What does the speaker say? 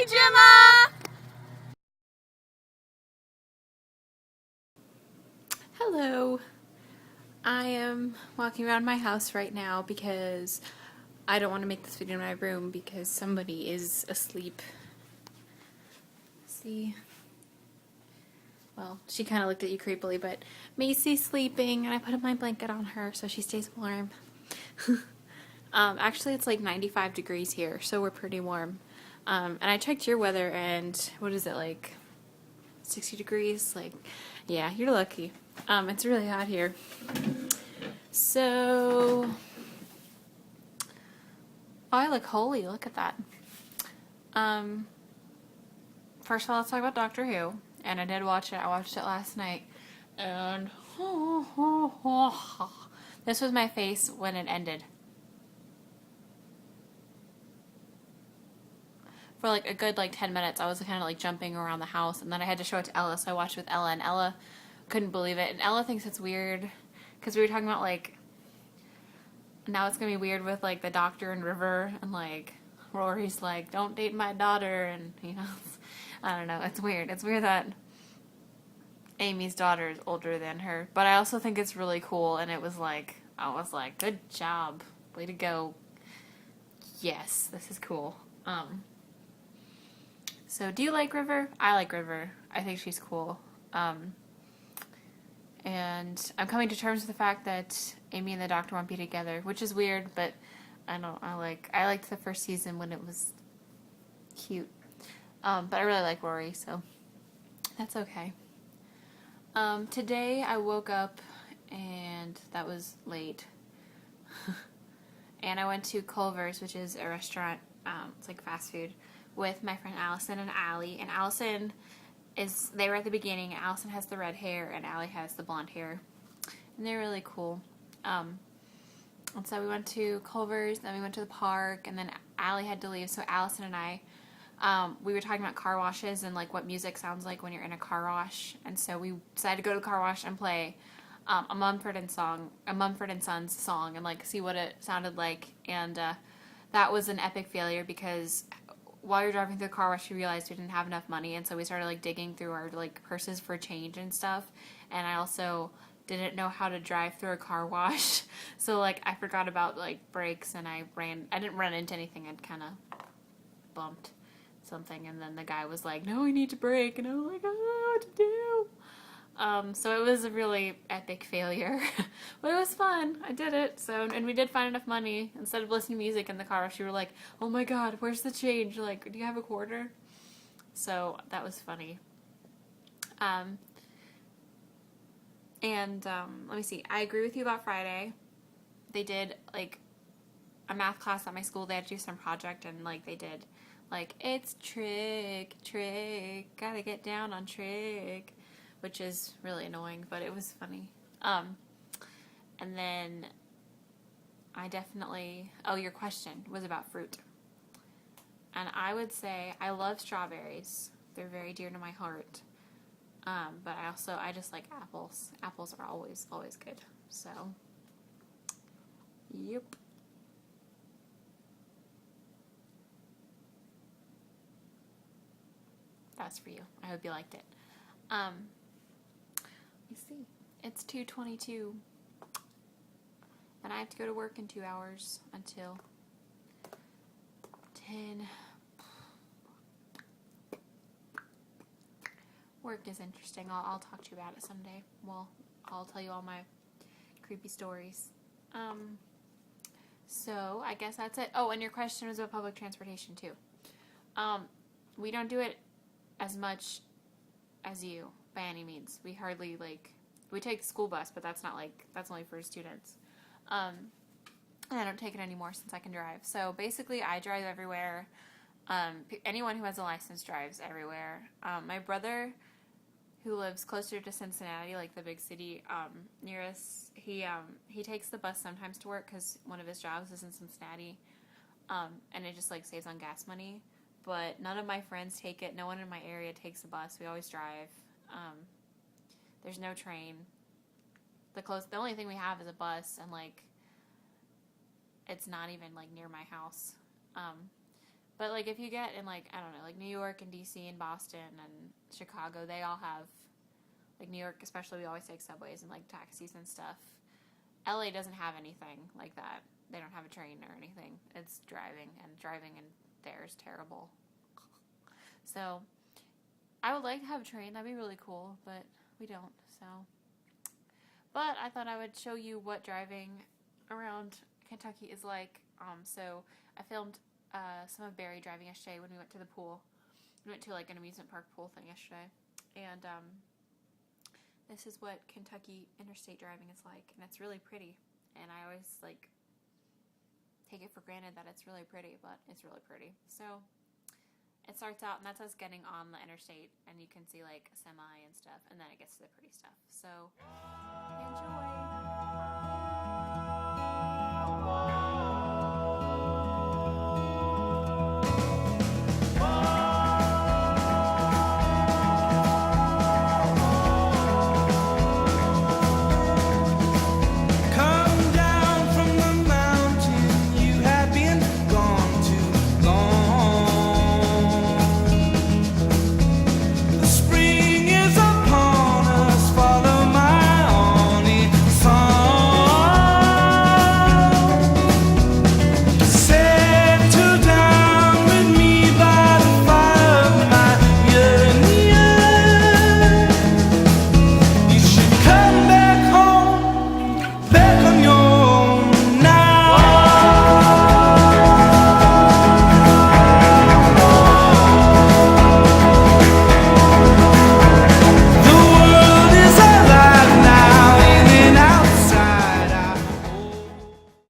Hi, Gemma! Hello. I am walking around my house right now because I don't want to make this video in my room because somebody is asleep. See? Well, she kind of looked at you creepily, but Macy's sleeping and I put my blanket on her so she stays warm. Actually, it's like 95 degrees here, so we're pretty warm. And I checked your weather and what is it, like 60 degrees? Like, yeah, you're lucky. It's really hot here. So, I look holy, look at that. First of all, let's talk about Doctor Who. And I did watch it. I watched it last night. And this was my face when it ended. For like a good 10 minutes, I was kind of like jumping around the house, and then I had to show it to Ella, so I watched it with Ella, and Ella couldn't believe it, and Ella thinks it's weird, because we were talking about now it's gonna be weird with the Doctor and River, and Rory's like, don't date my daughter, and I don't know, it's weird. It's weird that Amy's daughter is older than her, but I also think it's really cool, and I was like, good job, way to go, yes, this is cool. So, do you like River? I like River. I think she's cool. And I'm coming to terms with the fact that Amy and the Doctor won't be together, which is weird, but I liked the first season when it was cute. But I really like Rory, so that's okay. Today I woke up and that was late. And I went to Culver's, which is a restaurant, it's like fast food, with my friend Allison and Allie. And Allison they were at the beginning. Allison has the red hair and Allie has the blonde hair. And they're really cool. And so we went to Culver's, then we went to the park, and then Allie had to leave. So Allison and I, we were talking about car washes and what music sounds like when you're in a car wash. And so we decided to go to the car wash and play a Mumford and Sons song and see what it sounded like. And that was an epic failure because while you're driving through the car wash, we realized we didn't have enough money, and so we started digging through our purses for change and stuff. And I also didn't know how to drive through a car wash, so I forgot about brakes, and I didn't run into anything. I'd kind of bumped something, and then the guy was like, "No, we need to brake," and I was like, "I don't know what to do." So it was a really epic failure, but it was fun. I did it. And we did find enough money. Instead of listening to music in the car, we were like, "Oh my God, where's the change? Do you have a quarter?" So that was funny. Let me see. I agree with you about Friday. They did a math class at my school. They had to do some project, and they did it's trick, gotta get down on trick, which is really annoying, but it was funny. And then I definitely, your question was about fruit. And I would say I love strawberries. They're very dear to my heart. But I just like apples. Apples are always good. So, yep. That's for you. I hope you liked it. Let me see. It's 2:22. And I have to go to work in 2 hours until 10. Work is interesting. I'll talk to you about it someday. Well, I'll tell you all my creepy stories. So I guess that's it. Oh, and your question was about public transportation too. We don't do it as much as you by any means. We hardly we take the school bus, but that's not that's only for students. And I don't take it anymore since I can drive. So basically, I drive everywhere. Anyone who has a license drives everywhere. My brother, who lives closer to Cincinnati, the big city near us, he takes the bus sometimes to work because one of his jobs is in Cincinnati, and it just saves on gas money. But none of my friends take it. No one in my area takes the bus. We always drive. There's no train. The only thing we have is a bus, and it's not even near my house. But like if you get in like, I don't know, like New York and DC and Boston and Chicago, they all have, like New York especially, we always take subways and like taxis and stuff. LA doesn't have anything like that. They don't have a train or anything. It's driving, and driving in there is terrible. So I would like to have a train. That'd be really cool, but we don't. So, but I thought I would show you what driving around Kentucky is like. So I filmed some of Barry driving yesterday when we went to the pool. We went to like an amusement park pool thing yesterday, and this is what Kentucky interstate driving is like, and it's really pretty. And I always like take it for granted that it's really pretty, but it's really pretty. So it starts out, and that's us getting on the interstate, and you can see like a semi and stuff, and then it gets to the pretty stuff. So enjoy.